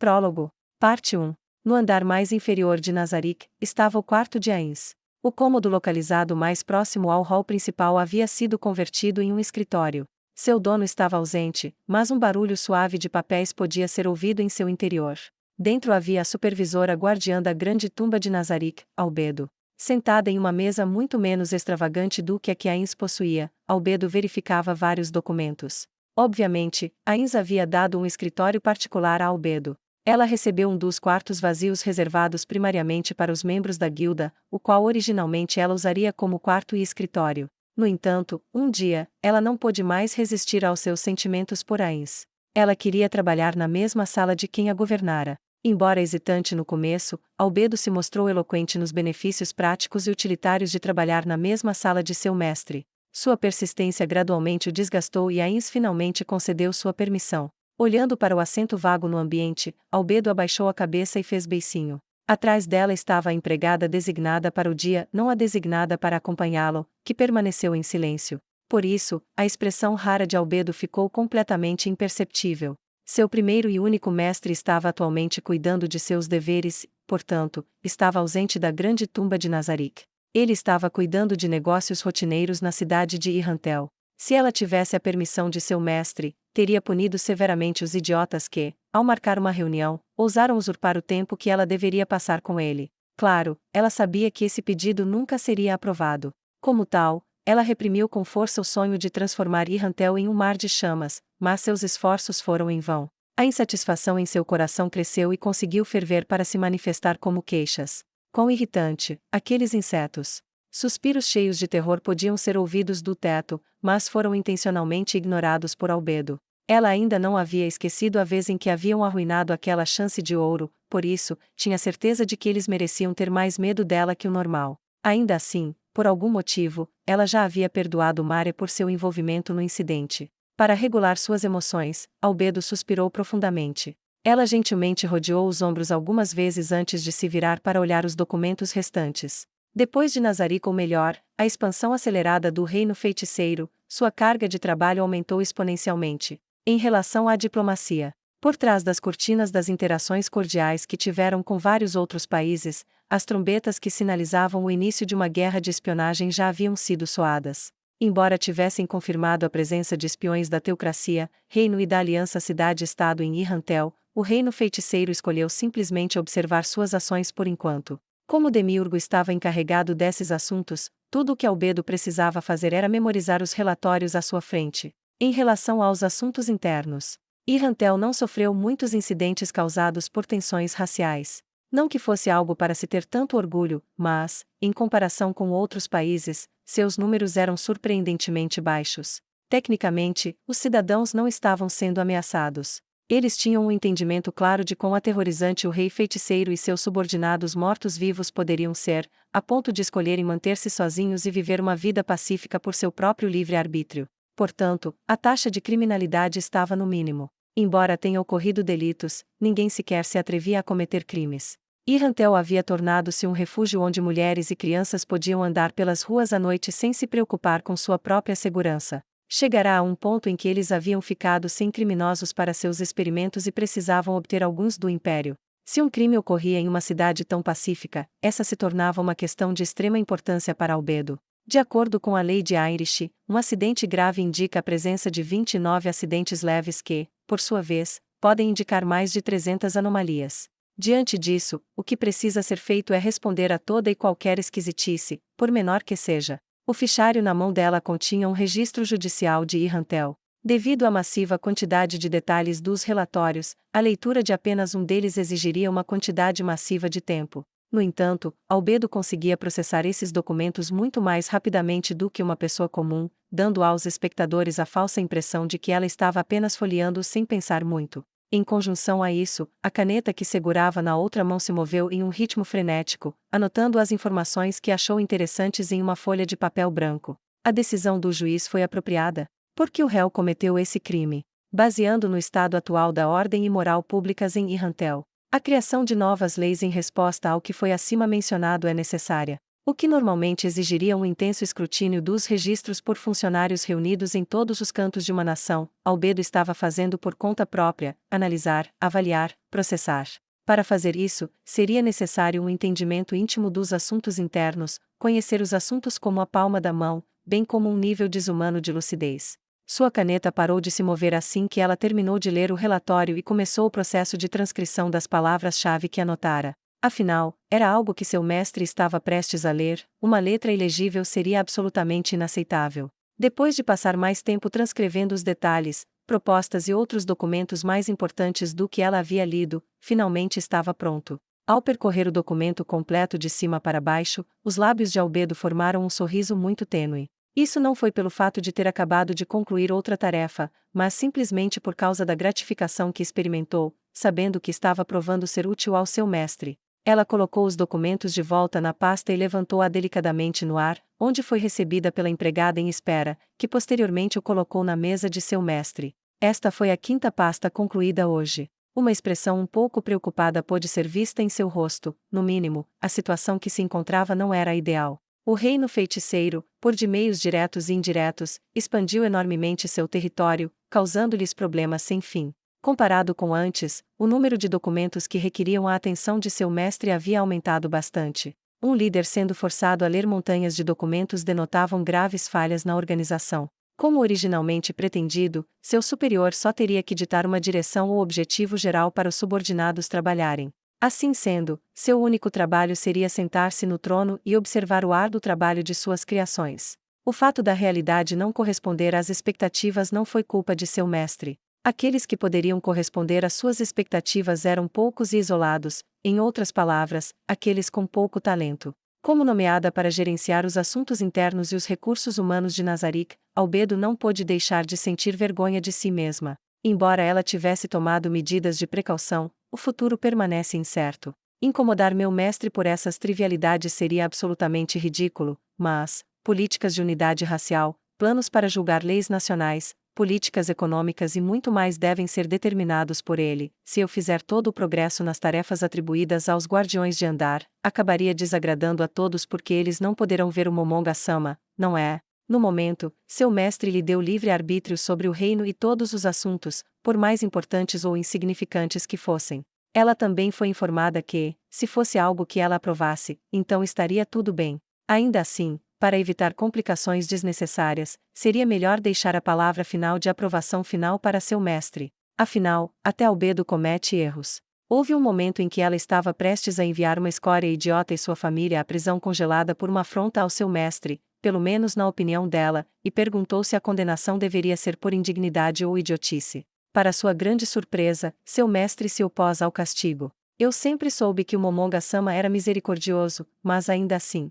Prólogo. Parte 1. No andar mais inferior de Nazarick, estava o quarto de Ains. O cômodo localizado mais próximo ao hall principal havia sido convertido em um escritório. Seu dono estava ausente, mas um barulho suave de papéis podia ser ouvido em seu interior. Dentro havia a supervisora guardiã da grande tumba de Nazarick, Albedo. Sentada em uma mesa muito menos extravagante do que a que Ains possuía, Albedo verificava vários documentos. Obviamente, Ains havia dado um escritório particular a Albedo. Ela recebeu um dos quartos vazios reservados primariamente para os membros da guilda, o qual originalmente ela usaria como quarto e escritório. No entanto, um dia, ela não pôde mais resistir aos seus sentimentos por Ains. Ela queria trabalhar na mesma sala de quem a governara. Embora hesitante no começo, Albedo se mostrou eloquente nos benefícios práticos e utilitários de trabalhar na mesma sala de seu mestre. Sua persistência gradualmente o desgastou e Ains finalmente concedeu sua permissão. Olhando para o assento vago no ambiente, Albedo abaixou a cabeça e fez beicinho. Atrás dela estava a empregada designada para o dia, não a designada para acompanhá-lo, que permaneceu em silêncio. Por isso, a expressão rara de Albedo ficou completamente imperceptível. Seu primeiro e único mestre estava atualmente cuidando de seus deveres, portanto, estava ausente da grande tumba de Nazarick. Ele estava cuidando de negócios rotineiros na cidade de Irrantel. Se ela tivesse a permissão de seu mestre, teria punido severamente os idiotas que, ao marcar uma reunião, ousaram usurpar o tempo que ela deveria passar com ele. Claro, ela sabia que esse pedido nunca seria aprovado. Como tal, ela reprimiu com força o sonho de transformar Irrantel em um mar de chamas, mas seus esforços foram em vão. A insatisfação em seu coração cresceu e conseguiu ferver para se manifestar como queixas. Quão irritante, aqueles insetos! Suspiros cheios de terror podiam ser ouvidos do teto, mas foram intencionalmente ignorados por Albedo. Ela ainda não havia esquecido a vez em que haviam arruinado aquela chance de ouro, por isso, tinha certeza de que eles mereciam ter mais medo dela que o normal. Ainda assim, por algum motivo, ela já havia perdoado Mare por seu envolvimento no incidente. Para regular suas emoções, Albedo suspirou profundamente. Ela gentilmente rodeou os ombros algumas vezes antes de se virar para olhar os documentos restantes. Depois de Nazarick, ou melhor, a expansão acelerada do reino feiticeiro, sua carga de trabalho aumentou exponencialmente. Em relação à diplomacia, por trás das cortinas das interações cordiais que tiveram com vários outros países, as trombetas que sinalizavam o início de uma guerra de espionagem já haviam sido soadas. Embora tivessem confirmado a presença de espiões da teocracia, reino e da aliança cidade-estado em Irrantel, o reino feiticeiro escolheu simplesmente observar suas ações por enquanto. Como Demiurgo estava encarregado desses assuntos, tudo o que Albedo precisava fazer era memorizar os relatórios à sua frente. Em relação aos assuntos internos, Irrantel não sofreu muitos incidentes causados por tensões raciais. Não que fosse algo para se ter tanto orgulho, mas, em comparação com outros países, seus números eram surpreendentemente baixos. Tecnicamente, os cidadãos não estavam sendo ameaçados. Eles tinham um entendimento claro de quão aterrorizante o rei feiticeiro e seus subordinados mortos-vivos poderiam ser, a ponto de escolherem manter-se sozinhos e viver uma vida pacífica por seu próprio livre-arbítrio. Portanto, a taxa de criminalidade estava no mínimo. Embora tenham ocorrido delitos, ninguém sequer se atrevia a cometer crimes. Irrantel havia tornado-se um refúgio onde mulheres e crianças podiam andar pelas ruas à noite sem se preocupar com sua própria segurança. Chegará a um ponto em que eles haviam ficado sem criminosos para seus experimentos e precisavam obter alguns do Império. Se um crime ocorria em uma cidade tão pacífica, essa se tornava uma questão de extrema importância para Albedo. De acordo com a lei de Irish, um acidente grave indica a presença de 29 acidentes leves que, por sua vez, podem indicar mais de 300 anomalias. Diante disso, o que precisa ser feito é responder a toda e qualquer esquisitice, por menor que seja. O fichário na mão dela continha um registro judicial de Irrantel. Devido à massiva quantidade de detalhes dos relatórios, a leitura de apenas um deles exigiria uma quantidade massiva de tempo. No entanto, Albedo conseguia processar esses documentos muito mais rapidamente do que uma pessoa comum, dando aos espectadores a falsa impressão de que ela estava apenas folheando sem pensar muito. Em conjunção a isso, a caneta que segurava na outra mão se moveu em um ritmo frenético, anotando as informações que achou interessantes em uma folha de papel branco. A decisão do juiz foi apropriada. Porque o réu cometeu esse crime? Baseando no estado atual da ordem e moral públicas em Irrantel, a criação de novas leis em resposta ao que foi acima mencionado é necessária. o que normalmente exigiria um intenso escrutínio dos registros por funcionários reunidos em todos os cantos de uma nação. Albedo estava fazendo por conta própria, analisar, avaliar, processar. Para fazer isso, seria necessário um entendimento íntimo dos assuntos internos, conhecer os assuntos como a palma da mão, bem como um nível desumano de lucidez. Sua caneta parou de se mover assim que ela terminou de ler o relatório e começou o processo de transcrição das palavras-chave que anotara. Afinal, era algo que seu mestre estava prestes a ler, uma letra ilegível seria absolutamente inaceitável. Depois de passar mais tempo transcrevendo os detalhes, propostas e outros documentos mais importantes do que ela havia lido, finalmente estava pronto. Ao percorrer o documento completo de cima para baixo, os lábios de Albedo formaram um sorriso muito tênue. Isso não foi pelo fato de ter acabado de concluir outra tarefa, mas simplesmente por causa da gratificação que experimentou, sabendo que estava provando ser útil ao seu mestre. Ela colocou os documentos de volta na pasta e levantou-a delicadamente no ar, onde foi recebida pela empregada em espera, que posteriormente o colocou na mesa de seu mestre. Esta foi a quinta pasta concluída hoje. Uma expressão um pouco preocupada pôde ser vista em seu rosto, no mínimo, a situação que se encontrava não era a ideal. O reino feiticeiro, por de meios diretos e indiretos, expandiu enormemente seu território, causando-lhes problemas sem fim. Comparado com antes, o número de documentos que requeriam a atenção de seu mestre havia aumentado bastante. Um líder sendo forçado a ler montanhas de documentos denotavam graves falhas na organização. Como originalmente pretendido, seu superior só teria que ditar uma direção ou objetivo geral para os subordinados trabalharem. Assim sendo, seu único trabalho seria sentar-se no trono e observar o árduo trabalho de suas criações. O fato da realidade não corresponder às expectativas não foi culpa de seu mestre. Aqueles que poderiam corresponder às suas expectativas eram poucos e isolados, em outras palavras, aqueles com pouco talento. Como nomeada para gerenciar os assuntos internos e os recursos humanos de Nazarick, Albedo não pôde deixar de sentir vergonha de si mesma. Embora ela tivesse tomado medidas de precaução, o futuro permanece incerto. Incomodar meu mestre por essas trivialidades seria absolutamente ridículo, mas políticas de unidade racial, planos para julgar leis nacionais, políticas econômicas e muito mais devem ser determinados por ele. Se eu fizer todo o progresso nas tarefas atribuídas aos guardiões de Andar, acabaria desagradando a todos porque eles não poderão ver o Momonga-sama, não é? No momento, seu mestre lhe deu livre arbítrio sobre o reino e todos os assuntos, por mais importantes ou insignificantes que fossem. Ela também foi informada que, se fosse algo que ela aprovasse, então estaria tudo bem. Ainda assim, para evitar complicações desnecessárias, seria melhor deixar a palavra final de aprovação final para seu mestre. Afinal, até Albedo comete erros. Houve um momento em que ela estava prestes a enviar uma escória idiota e sua família à prisão congelada por uma afronta ao seu mestre, pelo menos na opinião dela, e perguntou se a condenação deveria ser por indignidade ou idiotice. Para sua grande surpresa, seu mestre se opôs ao castigo. Eu sempre soube que o Momonga-sama era misericordioso, mas ainda assim.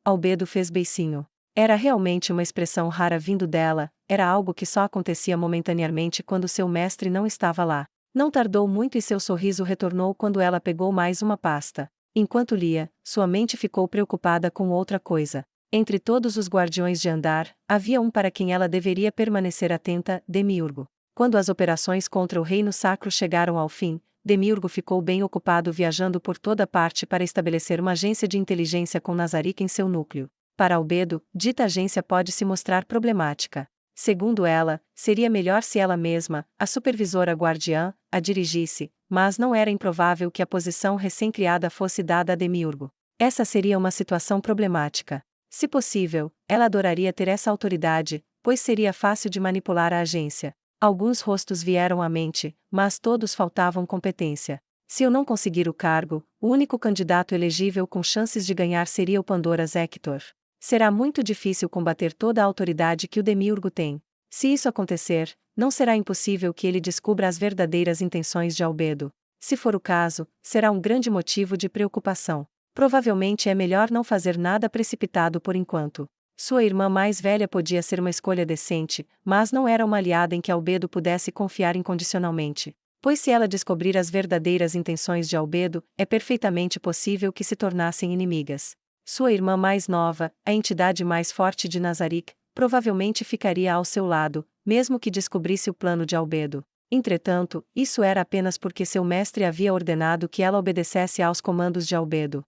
Albedo fez beicinho. Era realmente uma expressão rara vindo dela, era algo que só acontecia momentaneamente quando seu mestre não estava lá. Não tardou muito e seu sorriso retornou quando ela pegou mais uma pasta. Enquanto lia, sua mente ficou preocupada com outra coisa. Entre todos os guardiões de Andar, havia um para quem ela deveria permanecer atenta, Demiurgo. Quando as operações contra o Reino Sacro chegaram ao fim, Demiurgo ficou bem ocupado viajando por toda parte para estabelecer uma agência de inteligência com Nazarick em seu núcleo. Para Albedo, dita agência pode se mostrar problemática. Segundo ela, seria melhor se ela mesma, a supervisora guardiã, a dirigisse, mas não era improvável que a posição recém-criada fosse dada a Demiurgo. Essa seria uma situação problemática. Se possível, ela adoraria ter essa autoridade, pois seria fácil de manipular a agência. Alguns rostos vieram à mente, mas todos faltavam competência. Se eu não conseguir o cargo, o único candidato elegível com chances de ganhar seria o Pandora's Hector. Será muito difícil combater toda a autoridade que o Demiurgo tem. Se isso acontecer, não será impossível que ele descubra as verdadeiras intenções de Albedo. Se for o caso, será um grande motivo de preocupação. Provavelmente é melhor não fazer nada precipitado por enquanto. Sua irmã mais velha podia ser uma escolha decente, mas não era uma aliada em que Albedo pudesse confiar incondicionalmente. Pois se ela descobrir as verdadeiras intenções de Albedo, é perfeitamente possível que se tornassem inimigas. Sua irmã mais nova, a entidade mais forte de Nazarick, provavelmente ficaria ao seu lado, mesmo que descobrisse o plano de Albedo. Entretanto, isso era apenas porque seu mestre havia ordenado que ela obedecesse aos comandos de Albedo.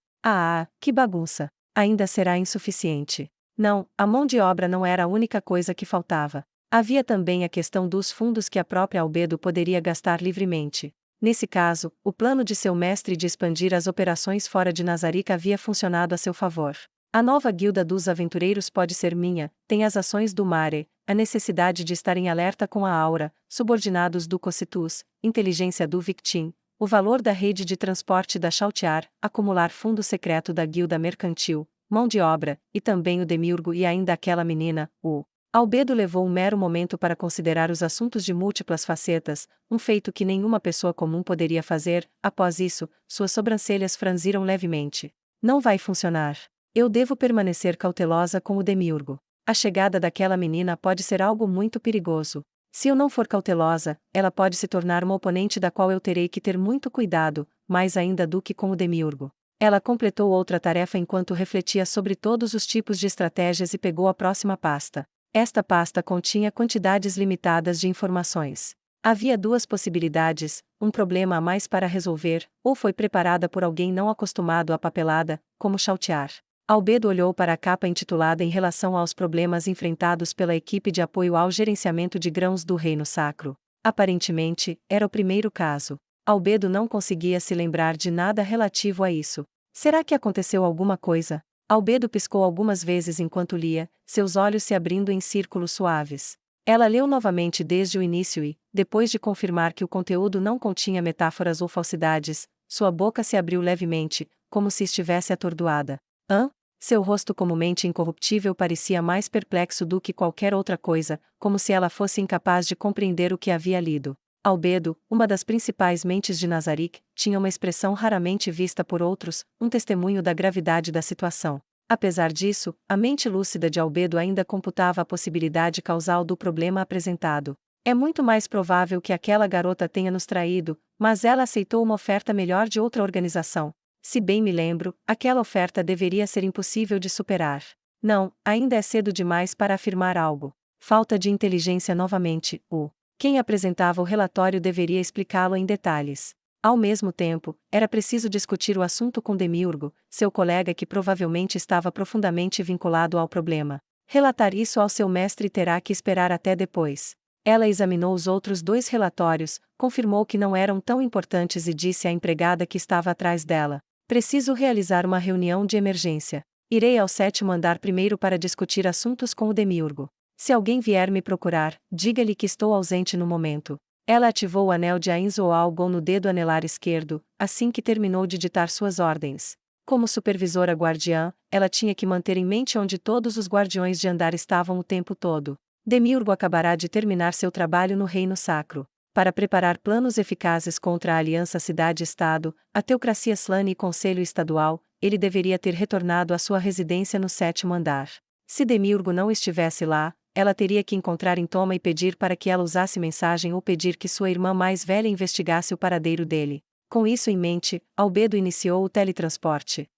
Que bagunça! ainda será insuficiente. Não, a mão de obra não era a única coisa que faltava. Havia também a questão dos fundos que a própria Albedo poderia gastar livremente. Nesse caso, o plano de seu mestre de expandir as operações fora de Nazarick havia funcionado a seu favor. A nova guilda dos aventureiros pode ser minha, tem as ações do Mare, a necessidade de estar em alerta com a Aura, subordinados do Cocytus, inteligência do Victim, o valor da rede de transporte da Chautiar, acumular fundo secreto da guilda mercantil, mão de obra, e também o Demiurgo e ainda aquela menina, o Albedo levou um mero momento para considerar os assuntos de múltiplas facetas, um feito que nenhuma pessoa comum poderia fazer. Após isso, suas sobrancelhas franziram levemente. Não vai funcionar. Eu devo permanecer cautelosa com o Demiurgo. A chegada daquela menina pode ser algo muito perigoso. Se eu não for cautelosa, ela pode se tornar uma oponente da qual eu terei que ter muito cuidado, mais ainda do que com o Demiurgo. Ela completou outra tarefa enquanto refletia sobre todos os tipos de estratégias e pegou a próxima pasta. Esta pasta continha quantidades limitadas de informações. Havia duas possibilidades, um problema a mais para resolver, ou foi preparada por alguém não acostumado à papelada, como Chautiar. Albedo olhou para a capa intitulada em relação aos problemas enfrentados pela equipe de apoio ao gerenciamento de grãos do Reino Sacro. Aparentemente, era o primeiro caso. Albedo não conseguia se lembrar de nada relativo a isso. Será que aconteceu alguma coisa? Albedo piscou algumas vezes enquanto lia, seus olhos se abrindo em círculos suaves. Ela leu novamente desde o início e, depois de confirmar que o conteúdo não continha metáforas ou falsidades, sua boca se abriu levemente, como se estivesse atordoada. Hã? Seu rosto comumente incorruptível parecia mais perplexo do que qualquer outra coisa, como se ela fosse incapaz de compreender o que havia lido. Albedo, uma das principais mentes de Nazarick, tinha uma expressão raramente vista por outros, um testemunho da gravidade da situação. Apesar disso, a mente lúcida de Albedo ainda computava a possibilidade causal do problema apresentado. É muito mais provável que aquela garota tenha nos traído, mas ela aceitou uma oferta melhor de outra organização. Se bem me lembro, aquela oferta deveria ser impossível de superar. Não, ainda é cedo demais para afirmar algo. Falta de inteligência novamente, quem apresentava o relatório deveria explicá-lo em detalhes. Ao mesmo tempo, era preciso discutir o assunto com Demiurgo, seu colega que provavelmente estava profundamente vinculado ao problema. Relatar isso ao seu mestre terá que esperar até depois. Ela examinou os outros dois relatórios, confirmou que não eram tão importantes e disse à empregada que estava atrás dela: preciso realizar uma reunião de emergência. Irei ao 7º andar primeiro para discutir assuntos com o Demiurgo. Se alguém vier me procurar, diga-lhe que estou ausente no momento. Ela ativou o anel de Ainzoalgon no dedo anelar esquerdo, assim que terminou de ditar suas ordens. Como supervisora guardiã, ela tinha que manter em mente onde todos os guardiões de andar estavam o tempo todo. Demiurgo acabará de terminar seu trabalho no Reino Sacro. Para preparar planos eficazes contra a aliança cidade-estado, a teocracia slane e conselho estadual, ele deveria ter retornado à sua residência no 7º andar. Se Demiurgo não estivesse lá, ela teria que encontrar em Toma e pedir para que ela usasse mensagem ou pedir que sua irmã mais velha investigasse o paradeiro dele. Com isso em mente, Albedo iniciou o teletransporte.